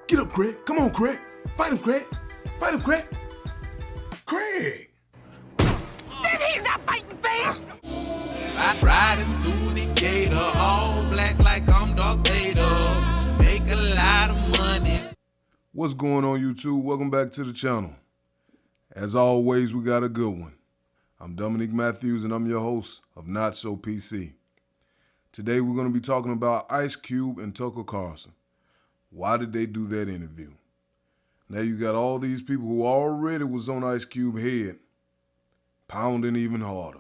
Get up, Craig. Come on, Craig. Fight him, Craig. Fight him, Craig. Craig! Then he's not fighting fair! I riding through the gator, all black like I'm Darth Vader. Make a lot of money. What's going on, YouTube? Welcome back to the channel. As always, we got a good one. I'm Dominique Matthews, and I'm your host of Not So PC. Today, we're going to be talking about Ice Cube and Tucker Carlson. Why did they do that interview? Now you got all these people who already was on Ice Cube's head, pounding even harder.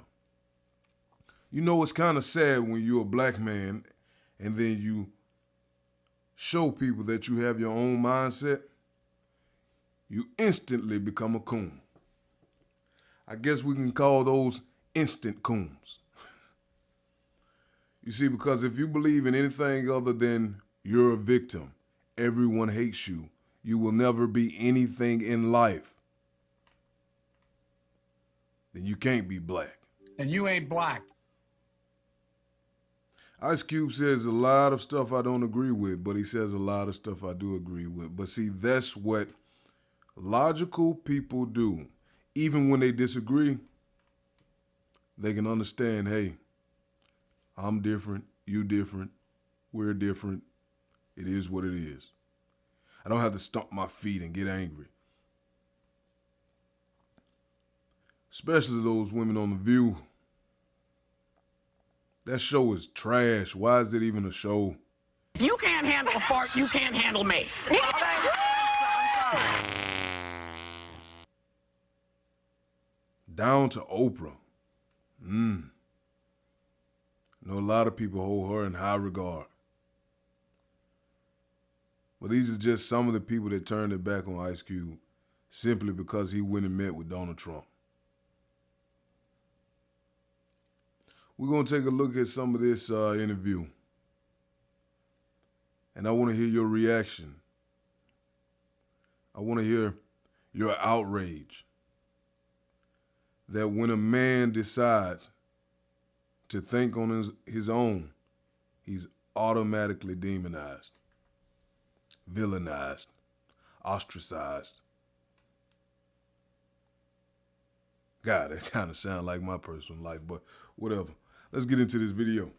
You know, it's kind of sad when you're a black man and then you show people that you have your own mindset, you instantly become a coon. I guess we can call those instant coons. You see, because if you believe in anything other than you're a victim, everyone hates you, you will never be anything in life, then you can't be black. And you ain't black. Ice Cube says a lot of stuff I don't agree with, but he says a lot of stuff I do agree with. But see, that's what logical people do. Even when they disagree, they can understand, hey, I'm different, you different, we're different. It is what it is. I don't have to stomp my feet and get angry. Especially those women on The View. That show is trash. Why is it even a show? If you can't handle a fart, you can't handle me. Down to Oprah. Know a lot of people hold her in high regard. But these are just some of the people that turned their back on Ice Cube simply because he went and met with Donald Trump. We're going to take a look at some of this interview. And I want to hear your reaction. I want to hear your outrage that when a man decides to think on his own, he's automatically demonized, villainized, ostracized. God, that kind of sounds like my personal life, but whatever. Let's get into this video.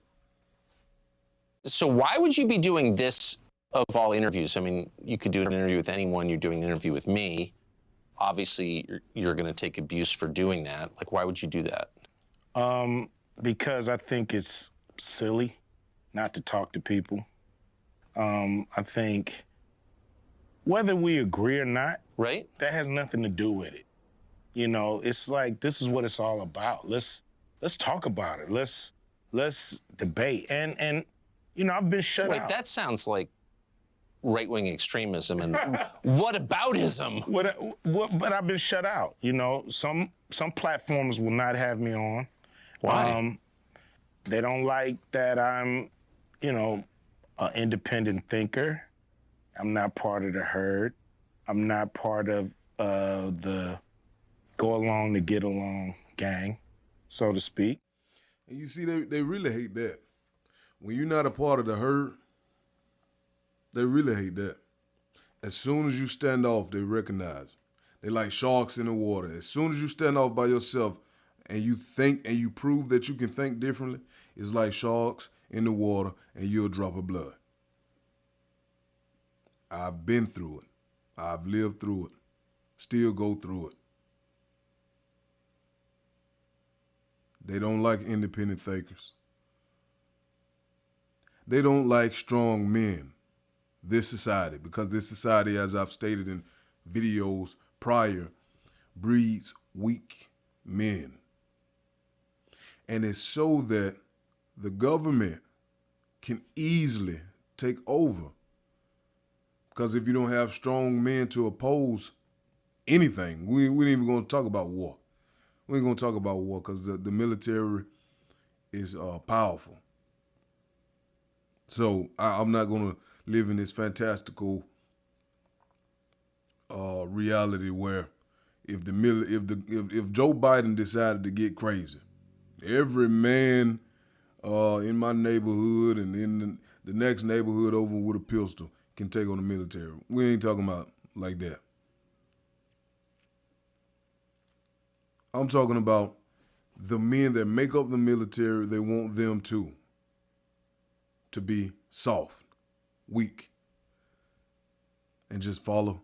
So why would you be doing this of all interviews? I mean, you could do an interview with anyone. You're doing an interview with me. Obviously, you're going to take abuse for doing that. Like, why would you do that? Because I think it's silly not to talk to people. I think whether we agree or not, Right? that has nothing to do with it. You know, it's like, this is what it's all about. Let's talk about it. Let's debate. And you know, I've been shut Wait, out. that sounds like right-wing extremism and whataboutism. But I've been shut out. You know, some platforms will not have me on. Why? They don't like that I'm, you know, an independent thinker. I'm not part of the herd. I'm not part of the go along to get along gang, so to speak. And you see, they really hate that. When you're not a part of the herd, they really hate that. As soon as you stand off, they recognize. They're like sharks in the water. As soon as you stand off by yourself and you think and you prove that you can think differently, it's like sharks in the water and you'll drop of blood. I've been through it. I've lived through it. Still go through it. They don't like independent thinkers. They don't like strong men. This society, because this society, as I've stated in videos prior, breeds weak men. And it's so that the government can easily take over. Because if you don't have strong men to oppose anything, we ain't even going to talk about war. We ain't going to talk about war because the military is powerful. So I'm not going to live in this fantastical reality where if Joe Biden decided to get crazy, every man in my neighborhood and in the next neighborhood over with a pistol can take on the military. We ain't talking about like that. I'm talking about the men that make up the military. They want them to be soft, weak, and just follow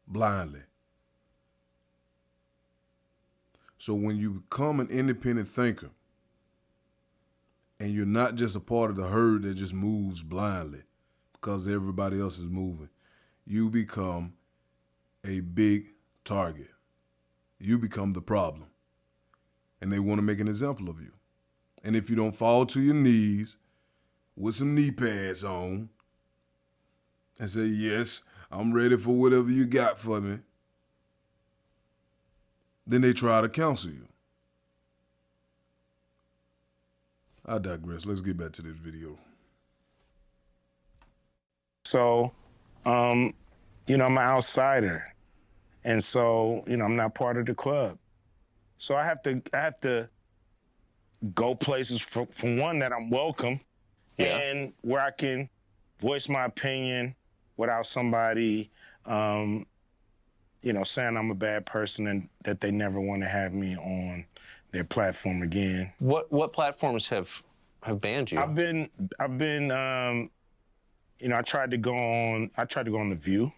blindly. So when you become an independent thinker and you're not just a part of the herd that just moves blindly because everybody else is moving, you become a big target. You become the problem. And they want to make an example of you. And if you don't fall to your knees with some knee pads on and say, yes, I'm ready for whatever you got for me, then they try to counsel you. I digress. Let's get back to this video. So, I'm an outsider. And so, I'm not part of the club. So I have to go places for one that I'm welcome, and where I can voice my opinion without somebody, saying I'm a bad person and that they never want to have me on their platform again. What platforms have banned you? I've been, I tried to go on The View.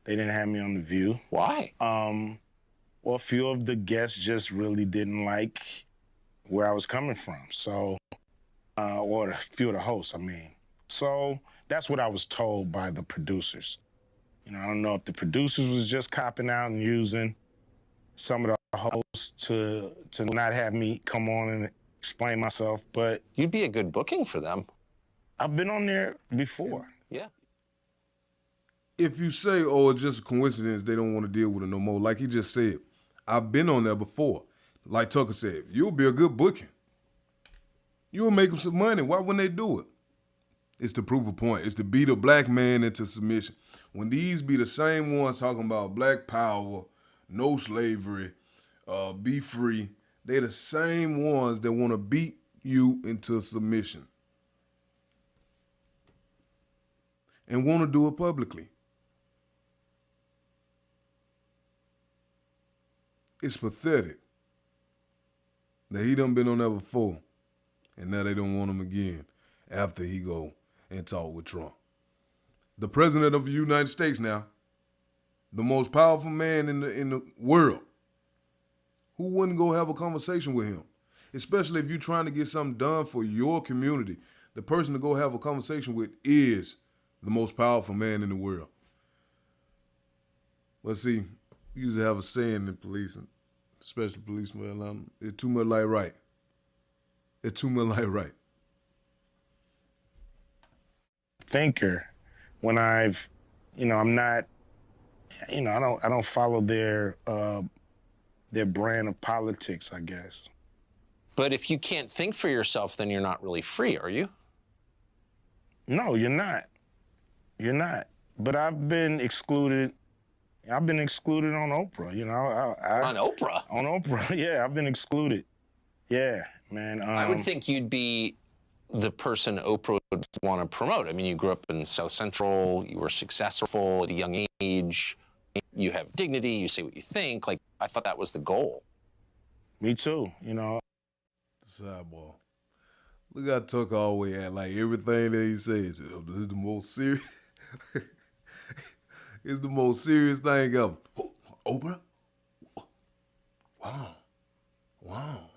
They didn't have me on The View. Why? Well, a few of the guests just really didn't like where I was coming from. So, or a few of the hosts, I mean. So that's what I was told by the producers. I don't know if the producers was just copping out and using some of the hosts to not have me come on and explain myself, but... You'd be a good booking for them. I've been on there before. Yeah. If you say, oh, it's just a coincidence, they don't want to deal with it no more, like he just said, I've been on there before. Like Tucker said, you'll be a good booking. You'll make them some money. Why wouldn't they do it? It's to prove a point. It's to beat a black man into submission. When these be the same ones talking about black power, no slavery, be free, they're the same ones that want to beat you into submission and want to do it publicly. It's pathetic that he done been on there before, and now they don't want him again after he go and talk with Trump. The president of the United States now, the most powerful man in the world. Who wouldn't go have a conversation with him? Especially if you're trying to get something done for your community. The person to go have a conversation with is the most powerful man in the world. Let's see, we usually have a saying in policing, especially policemen, it's too much like right. It's too much like right. Thinker, when I've, I'm not, I don't follow their brand of politics, I guess. But if you can't think for yourself, then you're not really free, are you? No, you're not. You're not. But I've been excluded. I've been excluded on Oprah. On Oprah? On Oprah, yeah. I've been excluded. Yeah, man. I would think you'd be the person Oprah would want to promote. I mean, you grew up in South Central. You were successful at a young age. You have dignity. You say what you think. Like, I thought that was the goal. Me too, Sidebar. Look how Tucker always at like everything that he says is the most serious. It's the most serious thing ever. Oprah? Wow.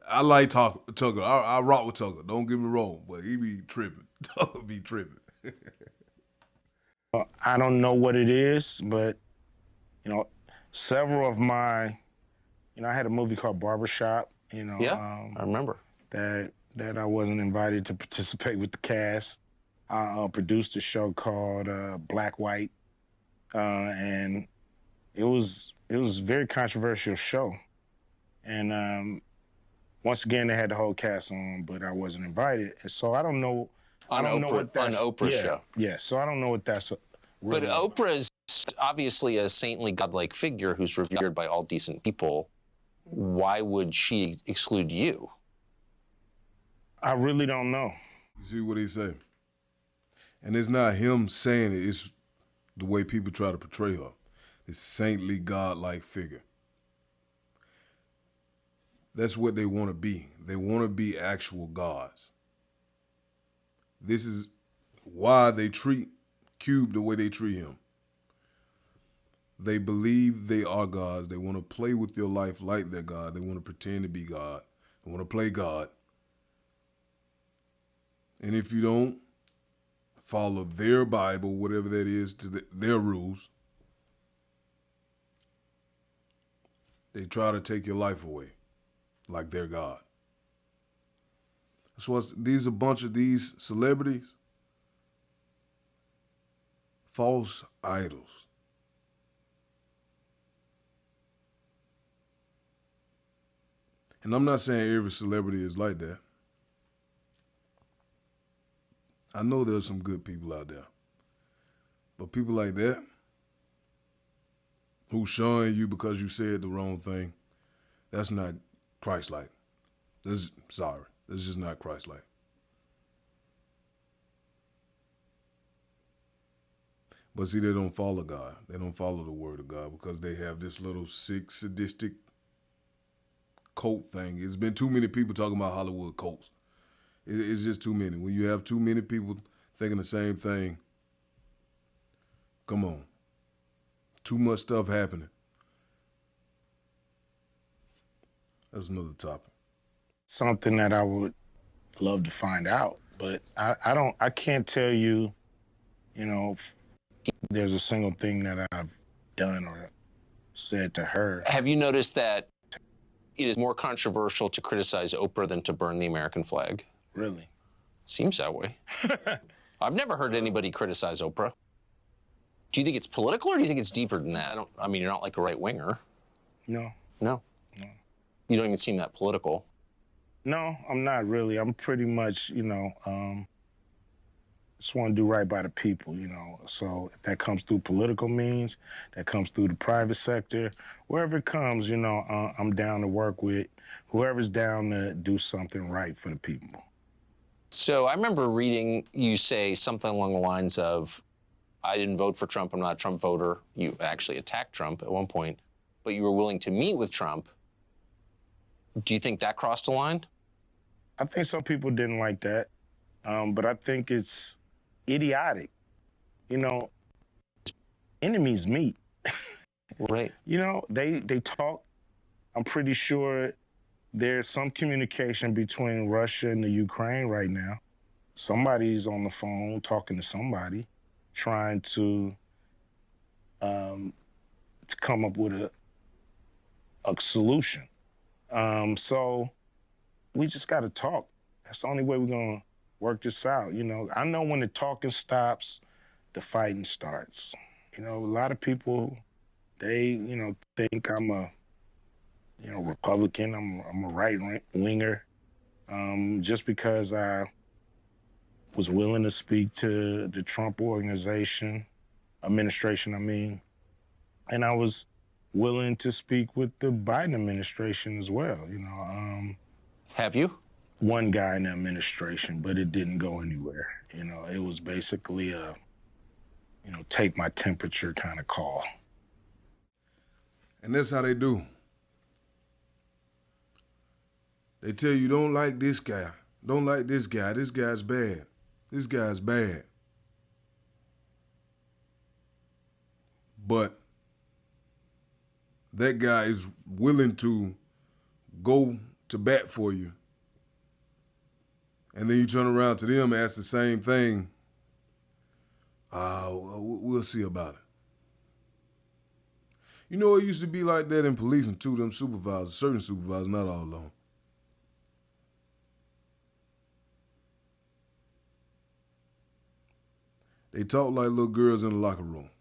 I like Tucker. I rock with Tucker. Don't get me wrong, but he be tripping. Tucker be tripping. I don't know what it is, but, several of my, I had a movie called Barbershop, I remember. That I wasn't invited to participate with the cast. I produced a show called Black White, and it was a very controversial show. And once again, they had the whole cast on, but I wasn't invited. And so I don't know. I don't know what that's on Oprah's show. Yeah, so I don't know what that's. But Oprah's obviously a saintly, godlike figure who's revered by all decent people. Why would she exclude you? I really don't know. You see what he said? And it's not him saying it, it's the way people try to portray her. This saintly, godlike figure. That's what they want to be. They want to be actual gods. This is why they treat Cube the way they treat him. They believe they are gods. They want to play with your life like they're God. They want to pretend to be God. They want to play God. And if you don't follow their Bible, whatever that is, to their rules, they try to take your life away like they're God. That's what these a bunch of these celebrities, false idols. And I'm not saying every celebrity is like that. I know there's some good people out there. But people like that, who shun you because you said the wrong thing, that's not Christ-like. That's just not Christ-like. But see, they don't follow God. They don't follow the word of God because they have this little sick, sadistic cult thing. It's been too many people talking about Hollywood cults. It's just too many. When you have too many people thinking the same thing, come on. Too much stuff happening. That's another topic. Something that I would love to find out, but I can't tell you, if there's a single thing that I've done or said to her. Have you noticed that it is more controversial to criticize Oprah than to burn the American flag? Really? Seems that way. I've never heard anybody criticize Oprah. Do you think it's political or do you think it's deeper than that? You're not like a right winger. No. No. You don't even seem that political. No, I'm not really. I'm pretty much, just want to do right by the people, So if that comes through political means, that comes through the private sector, wherever it comes, I'm down to work with whoever's down to do something right for the people. So I remember reading you say something along the lines of, I didn't vote for Trump, I'm not a Trump voter. You actually attacked Trump at one point, but you were willing to meet with Trump. Do you think that crossed a line? I think some people didn't like that, but I think it's idiotic. Enemies meet. Right. They talk. I'm pretty sure there's some communication between Russia and the Ukraine right now. Somebody's on the phone talking to somebody, trying to come up with a solution. So we just got to talk. That's the only way we're going to work this out. I know when the talking stops, the fighting starts. A lot of people, they, think I'm a, Republican. I'm a right-winger. Just because I was willing to speak to the Trump administration, and I was willing to speak with the Biden administration as well, Have you? One guy in the administration, but it didn't go anywhere. It was basically a, take my temperature kind of call. And that's how they do. They tell you, don't like this guy. Don't like this guy. This guy's bad. This guy's bad. But that guy is willing to go to bat for you. And then you turn around to them and ask the same thing. We'll see about it. It used to be like that in policing too, them supervisors, certain supervisors, not all of them. They talk like little girls in the locker room.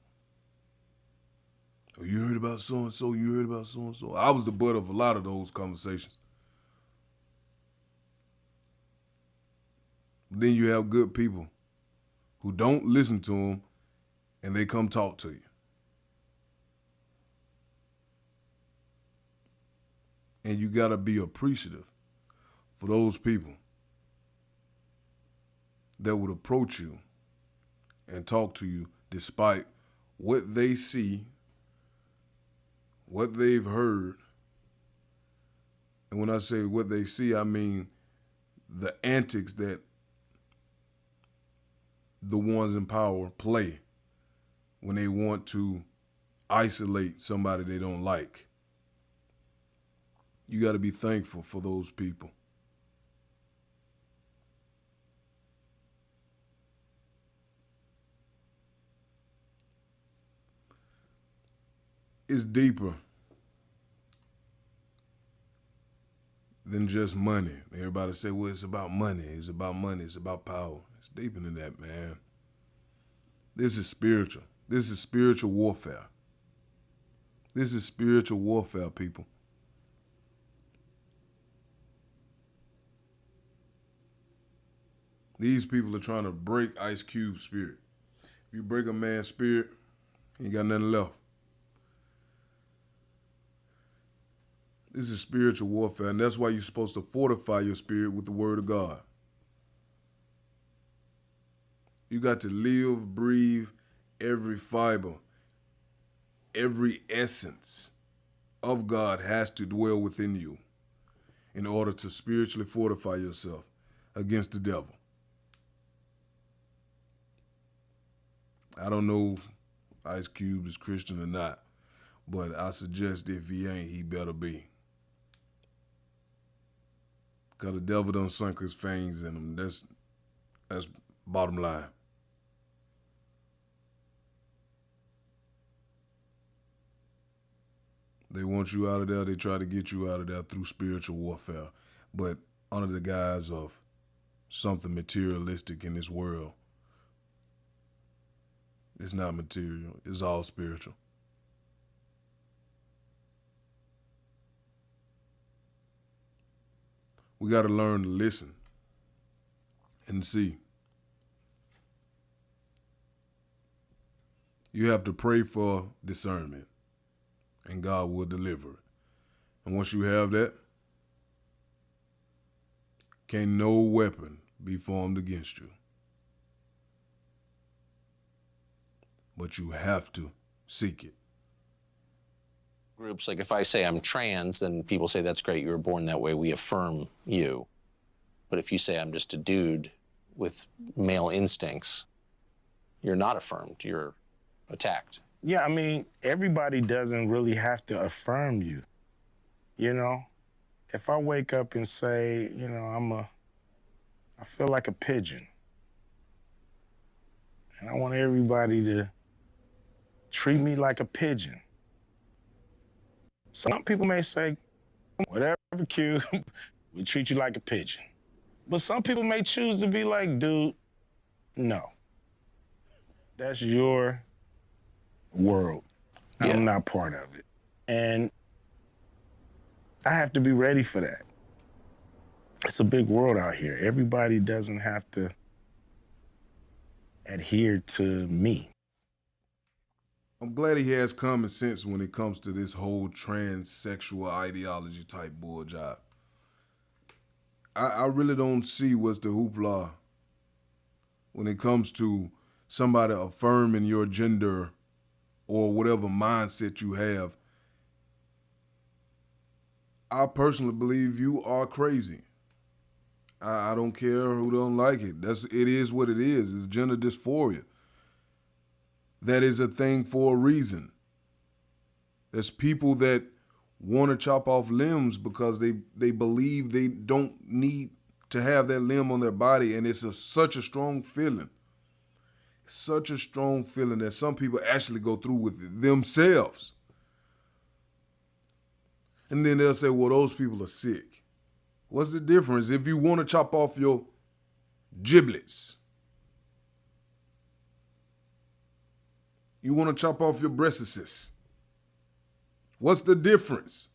Oh, you heard about so-and-so, you heard about so-and-so. I was the butt of a lot of those conversations. Then you have good people who don't listen to them and they come talk to you. And you got to be appreciative for those people that would approach you and talk to you despite what they see, what they've heard. And when I say what they see, I mean the antics that the ones in power play when they want to isolate somebody they don't like. You got to be thankful for those people. It's deeper than just money. Everybody say, well, it's about money. It's about money. It's about power. It's deeper than that, man. This is spiritual. This is spiritual warfare. This is spiritual warfare, people. These people are trying to break Ice Cube's spirit. If you break a man's spirit, he ain't got nothing left. This is spiritual warfare, and that's why you're supposed to fortify your spirit with the word of God. You got to live, breathe, every fiber, every essence of God has to dwell within you in order to spiritually fortify yourself against the devil. I don't know if Ice Cube is Christian or not, but I suggest if he ain't, he better be. Because the devil done sunk his fangs in him. That's bottom line. They want you out of there. They try to get you out of there through spiritual warfare. But under the guise of something materialistic in this world. It's not material. It's all spiritual. We got to learn to listen and see. You have to pray for discernment, and God will deliver it. And once you have that, can't no weapon be formed against you. But you have to seek it. Groups, like if I say I'm trans, then people say, that's great, you were born that way, we affirm you. But if you say I'm just a dude with male instincts, you're not affirmed, you're attacked. Yeah, I mean, everybody doesn't really have to affirm you. You know, if I wake up and say, you know, I feel like a pigeon. And I want everybody to treat me like a pigeon. Some people may say, whatever, Q, we treat you like a pigeon. But some people may choose to be like, dude, no. That's your world. Yeah. I'm not part of it. And I have to be ready for that. It's a big world out here. Everybody doesn't have to adhere to me. I'm glad he has common sense when it comes to this whole transsexual ideology type bull job. I really don't see what's the hoopla when it comes to somebody affirming your gender or whatever mindset you have. I personally believe you are crazy. I don't care who don't like it. It is what it is. It's gender dysphoria. That is a thing for a reason. There's people that want to chop off limbs because they believe they don't need to have that limb on their body, and it's such a strong feeling. Such a strong feeling that some people actually go through with it themselves. And then they'll say, well, those people are sick. What's the difference if you want to chop off your giblets? You want to chop off your breastises. What's the difference?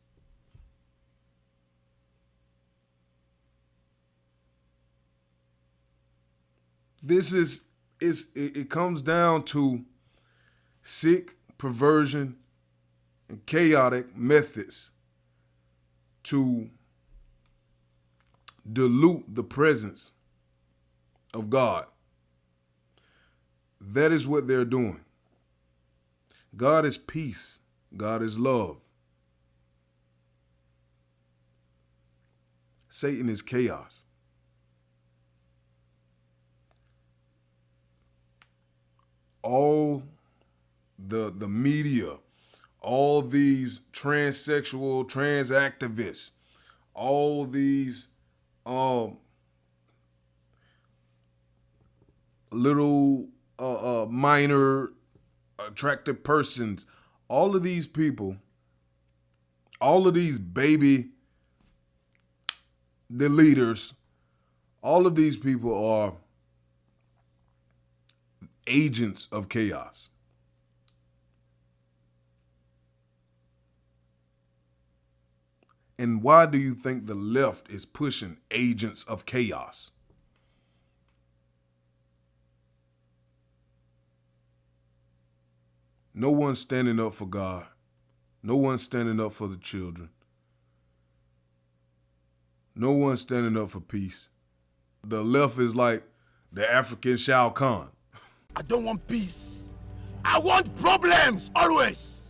It comes down to sick perversion and chaotic methods to dilute the presence of God. That is what they're doing. God is peace. God is love. Satan is chaos. All the media, all these transsexual, trans activists, all these little minor attractive persons, all of these people, all of these baby, the leaders, all of these people are agents of chaos. And why do you think the left is pushing agents of chaos? No one's standing up for God. No one's standing up for the children. No one's standing up for peace. The left is like the African Shao Kahn. I don't want peace. I want problems always.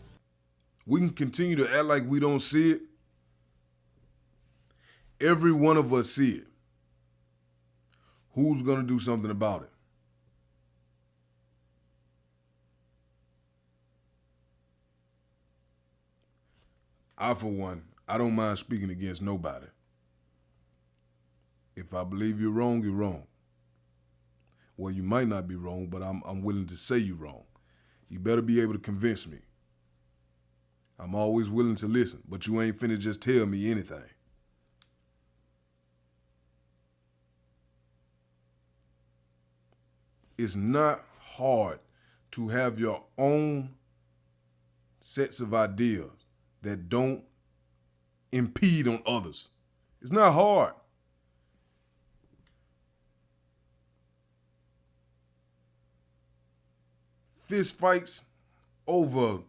We can continue to act like we don't see it. Every one of us see it. Who's going to do something about it? I, for one, I don't mind speaking against nobody. If I believe you're wrong, you're wrong. Well, you might not be wrong, but I'm willing to say you're wrong. You better be able to convince me. I'm always willing to listen, but you ain't finna just tell me anything. It's not hard to have your own sets of ideas that don't impede on others. It's not hard. Fist fights over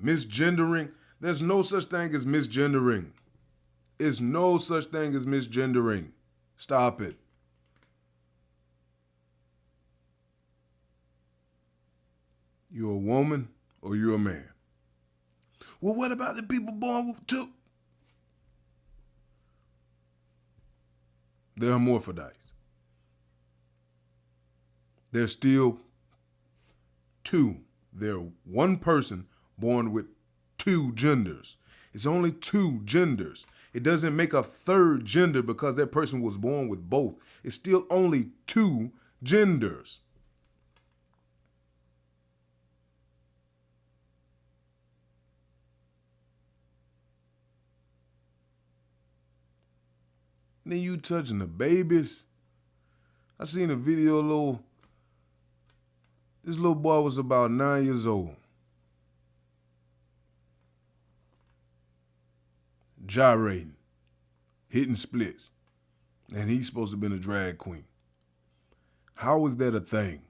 misgendering. There's no such thing as misgendering. There's no such thing as misgendering. Stop it. You're a woman or you're a man. Well, what about the people born with two? They're hermaphrodites. They're still two. They're one person born with two genders. It's only two genders. It doesn't make a third gender because that person was born with both. It's still only two genders. And then you touching the babies. I seen a video, this little boy was about 9 years old. Gyrating, hitting splits. And he's supposed to have been a drag queen. How is that a thing?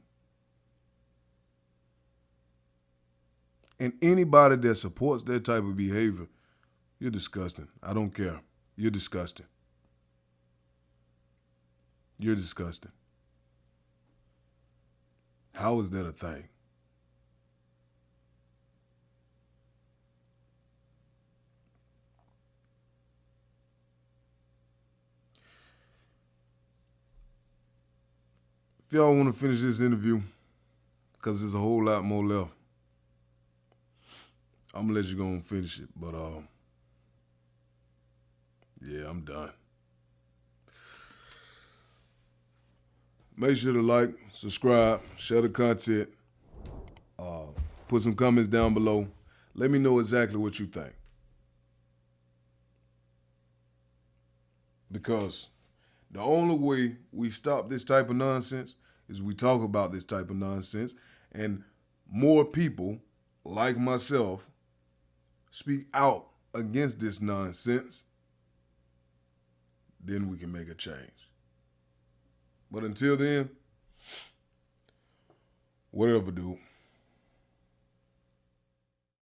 And anybody that supports that type of behavior, you're disgusting. I don't care. You're disgusting. You're disgusting. How is that a thing? If y'all want to finish this interview, because there's a whole lot more left, I'm going to let you go and finish it. But, yeah, I'm done. Make sure to like, subscribe, share the content, put some comments down below. Let me know exactly what you think. Because the only way we stop this type of nonsense is we talk about this type of nonsense, and more people like myself speak out against this nonsense, then we can make a change. But until then, whatever, dude.